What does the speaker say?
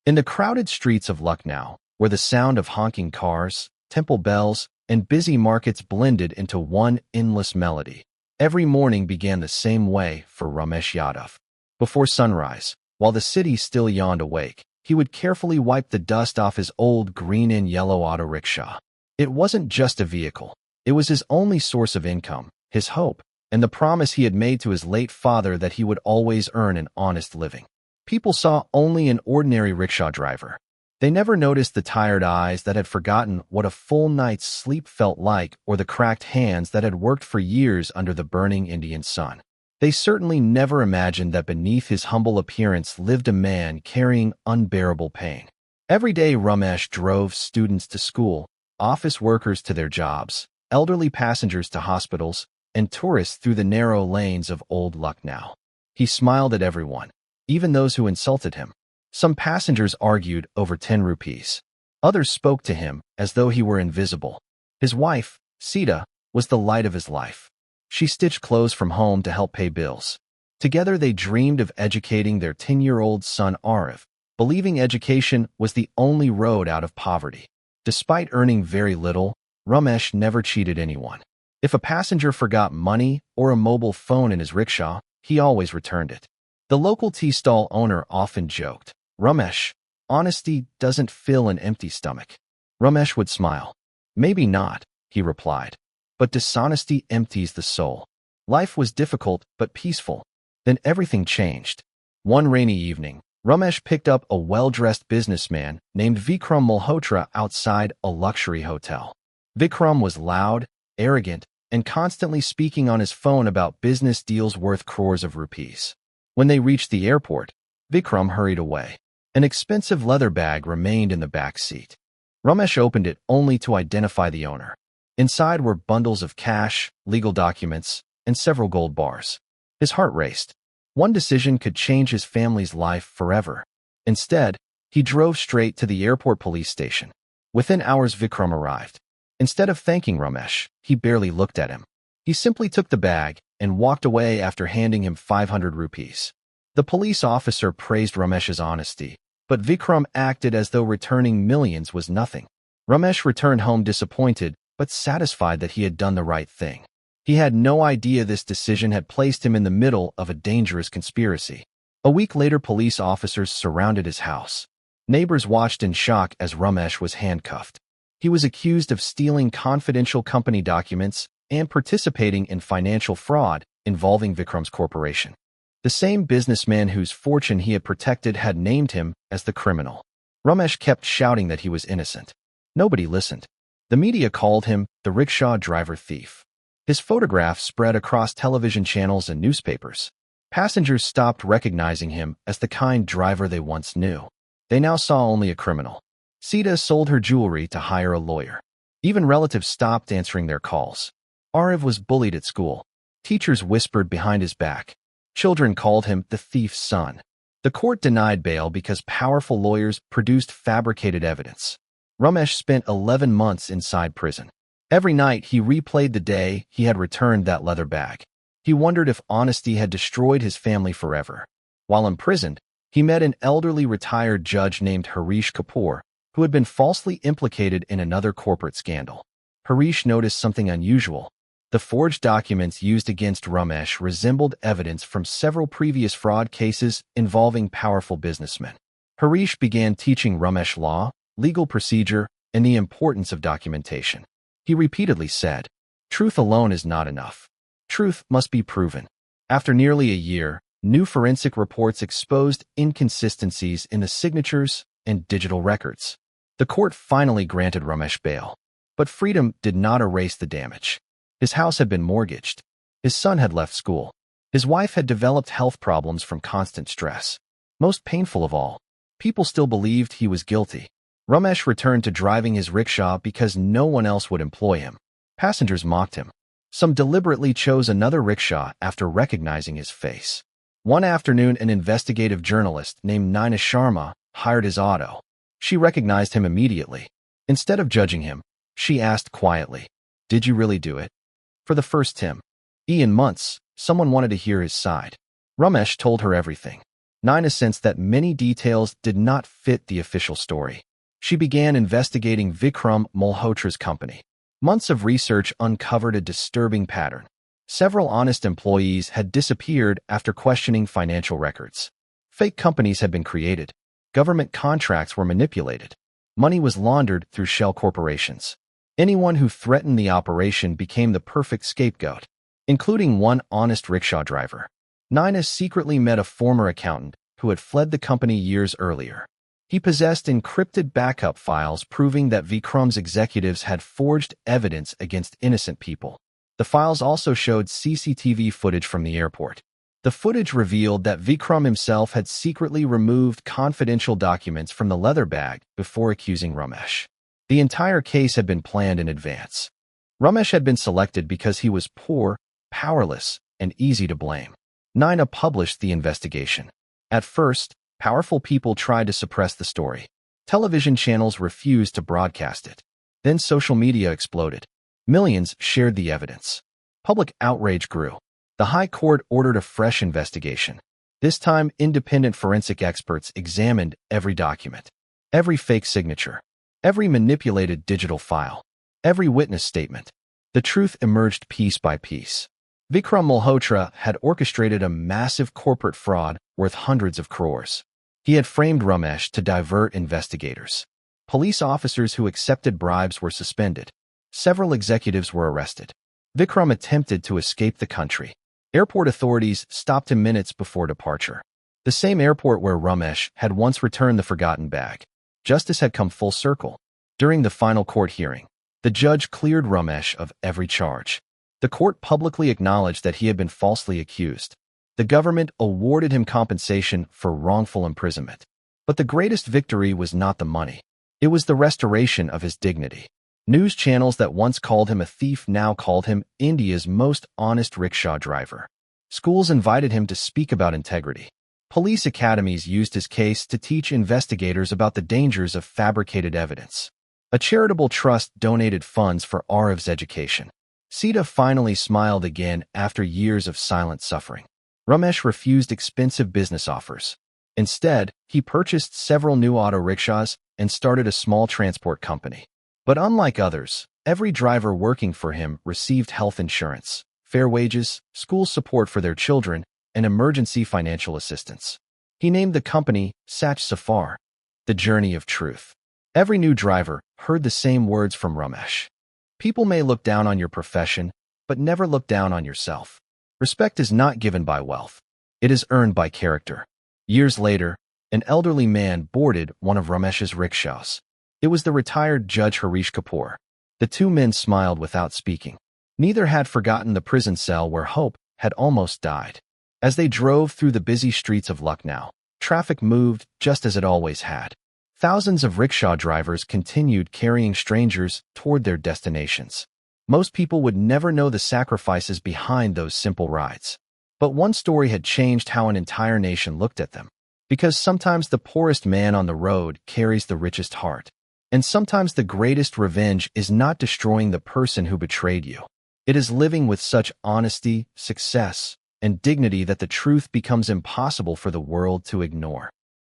In the crowded streets of Lucknow, where the sound of honking cars, temple bells, and busy markets blended into one endless melody, every morning began the same way for Ramesh Yadav. Before sunrise, while the city still yawned awake, he would carefully wipe the dust off his old green and yellow auto rickshaw. It wasn't just a vehicle. It was his only source of income, his hope, and the promise he had made to his late father that he would always earn an honest living. People saw only an ordinary rickshaw driver. They never noticed the tired eyes that had forgotten what a full night's sleep felt like or the cracked hands that had worked for years under the burning Indian sun. They certainly never imagined that beneath his humble appearance lived a man carrying unbearable pain. Every day Ramesh drove students to school, office workers to their jobs, elderly passengers to hospitals, and tourists through the narrow lanes of old Lucknow. He smiled at everyone, even those who insulted him. Some passengers argued over 10 rupees. Others spoke to him as though he were invisible. His wife, Sita, was the light of his life. She stitched clothes from home to help pay bills. Together they dreamed of educating their 10-year-old son Arav, believing education was the only road out of poverty. Despite earning very little, Ramesh never cheated anyone. If a passenger forgot money or a mobile phone in his rickshaw, he always returned it. The local tea stall owner often joked, "Ramesh, honesty doesn't fill an empty stomach." Ramesh would smile. "Maybe not," he replied, "but dishonesty empties the soul." Life was difficult but peaceful. Then everything changed. One rainy evening, Ramesh picked up a well-dressed businessman named Vikram Malhotra outside a luxury hotel. Vikram was loud, arrogant, and constantly speaking on his phone about business deals worth crores of rupees. When they reached the airport, Vikram hurried away. An expensive leather bag remained in the back seat. Ramesh opened it only to identify the owner. Inside were bundles of cash, legal documents, and several gold bars. His heart raced. One decision could change his family's life forever. Instead, he drove straight to the airport police station. Within hours, Vikram arrived. Instead of thanking Ramesh, he barely looked at him. He simply took the bag and walked away after handing him 500 rupees. The police officer praised Ramesh's honesty, but Vikram acted as though returning millions was nothing. Ramesh returned home disappointed, but satisfied that he had done the right thing. He had no idea this decision had placed him in the middle of a dangerous conspiracy. A week later, police officers surrounded his house. Neighbors watched in shock as Ramesh was handcuffed. He was accused of stealing confidential company documents and participating in financial fraud involving Vikram's corporation. The same businessman whose fortune he had protected had named him as the criminal. Ramesh kept shouting that he was innocent. Nobody listened. The media called him the rickshaw driver thief. His photograph spread across television channels and newspapers. Passengers stopped recognizing him as the kind driver they once knew. They now saw only a criminal. Sita sold her jewelry to hire a lawyer. Even relatives stopped answering their calls. Arav was bullied at school. Teachers whispered behind his back. Children called him the thief's son. The court denied bail because powerful lawyers produced fabricated evidence. Ramesh spent 11 months inside prison. Every night he replayed the day he had returned that leather bag. He wondered if honesty had destroyed his family forever. While imprisoned, he met an elderly retired judge named Harish Kapoor, who had been falsely implicated in another corporate scandal. Harish noticed something unusual. The forged documents used against Ramesh resembled evidence from several previous fraud cases involving powerful businessmen. Harish began teaching Ramesh law, legal procedure, and the importance of documentation. He repeatedly said, "Truth alone is not enough. Truth must be proven." After nearly a year, new forensic reports exposed inconsistencies in the signatures and digital records. The court finally granted Ramesh bail. But freedom did not erase the damage. His house had been mortgaged. His son had left school. His wife had developed health problems from constant stress. Most painful of all, people still believed he was guilty. Ramesh returned to driving his rickshaw because no one else would employ him. Passengers mocked him. Some deliberately chose another rickshaw after recognizing his face. One afternoon, an investigative journalist named Naina Sharma hired his auto. She recognized him immediately. Instead of judging him, she asked quietly, "Did you really do it?" For the first time in months, someone wanted to hear his side. Ramesh told her everything. Nina sensed that many details did not fit the official story. She began investigating Vikram Malhotra's company. Months of research uncovered a disturbing pattern. Several honest employees had disappeared after questioning financial records. Fake companies had been created. Government contracts were manipulated. Money was laundered through shell corporations. Anyone who threatened the operation became the perfect scapegoat, including one honest rickshaw driver. Nina secretly met a former accountant who had fled the company years earlier. He possessed encrypted backup files proving that Vikram's executives had forged evidence against innocent people. The files also showed CCTV footage from the airport. The footage revealed that Vikram himself had secretly removed confidential documents from the leather bag before accusing Ramesh. The entire case had been planned in advance. Ramesh had been selected because he was poor, powerless, and easy to blame. Nina published the investigation. At first, powerful people tried to suppress the story. Television channels refused to broadcast it. Then social media exploded. Millions shared the evidence. Public outrage grew. The High Court ordered a fresh investigation. This time, independent forensic experts examined every document, every fake signature, every manipulated digital file, every witness statement. The truth emerged piece by piece. Vikram Malhotra had orchestrated a massive corporate fraud worth hundreds of crores. He had framed Ramesh to divert investigators. Police officers who accepted bribes were suspended. Several executives were arrested. Vikram attempted to escape the country. Airport authorities stopped him minutes before departure. The same airport where Ramesh had once returned the forgotten bag. Justice had come full circle. During the final court hearing, the judge cleared Ramesh of every charge. The court publicly acknowledged that he had been falsely accused. The government awarded him compensation for wrongful imprisonment. But the greatest victory was not the money. It was the restoration of his dignity. News channels that once called him a thief now called him India's most honest rickshaw driver. Schools invited him to speak about integrity. Police academies used his case to teach investigators about the dangers of fabricated evidence. A charitable trust donated funds for Ariv's education. Sita finally smiled again after years of silent suffering. Ramesh refused expensive business offers. Instead, he purchased several new auto rickshaws and started a small transport company. But unlike others, every driver working for him received health insurance, fair wages, school support for their children, and emergency financial assistance. He named the company Sach Safar, the journey of truth. Every new driver heard the same words from Ramesh. People may look down on your profession, but never look down on yourself. Respect is not given by wealth. It is earned by character. Years later, an elderly man boarded one of Ramesh's rickshaws. It was the retired Judge Harish Kapoor. The two men smiled without speaking. Neither had forgotten the prison cell where hope had almost died. As they drove through the busy streets of Lucknow, traffic moved just as it always had. Thousands of rickshaw drivers continued carrying strangers toward their destinations. Most people would never know the sacrifices behind those simple rides. But one story had changed how an entire nation looked at them. Because sometimes the poorest man on the road carries the richest heart. And sometimes the greatest revenge is not destroying the person who betrayed you. It is living with such honesty, success, and dignity that the truth becomes impossible for the world to ignore.